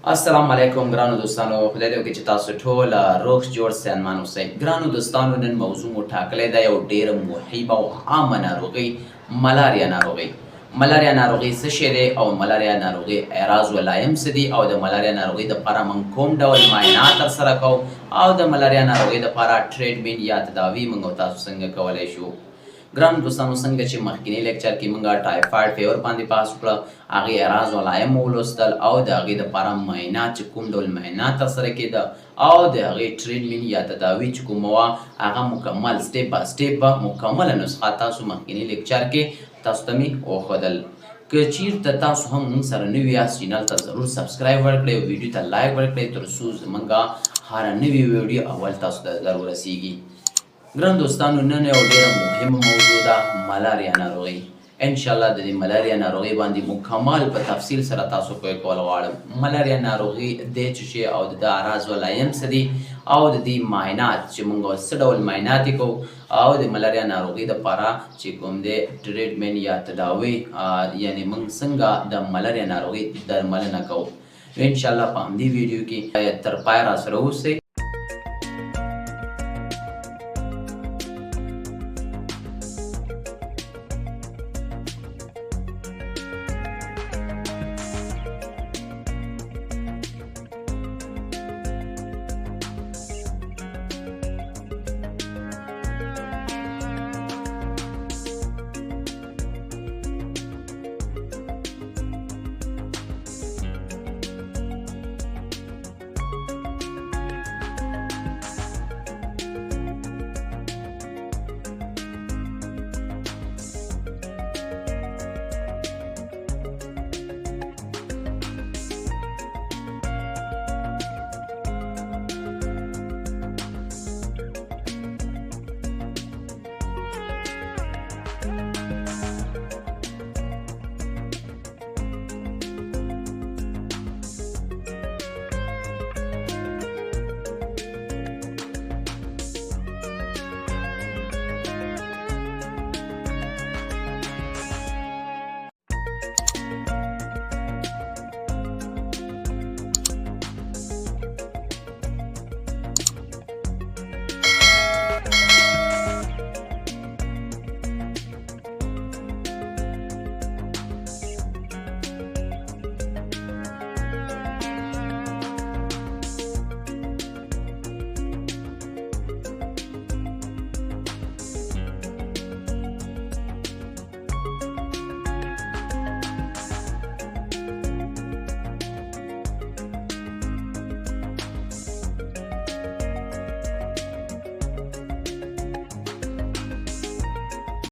السلام علیکم ګرانو دوستانو، خدای دې وکړي چې تاسو ټول روغ جوړ صحتمند اوسئ. ګرانو دوستانو، نن موضوع مو ټاکلی ده یو ډېره مهمه او عامه ناروغۍ، ملاریا ناروغۍ. ملاریا ناروغۍ څه شی دی او ملاریا ناروغۍ اعراض و علايم څه دي او د ملاریا ناروغۍ دپاره موږ کوم ډول معاینات ترسره کوو او د ملاریا ناروغۍ دپاره ټریټمنټ یا تداوي موږ او تاسو څنګه کولی شو. ګرانو دوستانو، څنګه چې مخکینی لیکچر کې موږ ټایفاید فیور باندې بحث وکړه، هغې اعراض و علایم مو ولوستل او د هغې دپاره معاینات چې کوم ډول معاینات ترسره کېده او د هغې ټریټمنټ یا تداوي چې کومه وه هغه مکمل سټیپ بای سټیپ به مکمله نسخه تاسو مخکینی لیکچر کې تاسو ته مې وښودل. که چیرته تاسو هم موږ سره نوي یاست، چینل ته ضرور سبسکرایب ورکړئ او ویډیو ته لایک ورکړئ تر څو زموږ هره نوې ویډیو اول تاسو ته در ورسیږي. ګران دوستانو، نن یو ډېره مهمه موضوع ده، ملاریا ناروغۍ. انشاءالله د دې ملاریا ناروغۍ باندې مکمل په تفصیل سره تاسو پوه کول غواړم. ملاریا ناروغي دی څه شی او د ده اعراض و علایم څه دي او د دې معاینات چې موږ څه ډول معاینات یې کوو او د ملاریا ناروغۍ دپاره چې کوم دی ټریټمنټ یا تداوي یعنې موږ څنګه د ملاریا ناروغۍ درملنه کوو. انشاءالله په همدې ویډیو کې تر پایه راسره اوسئ.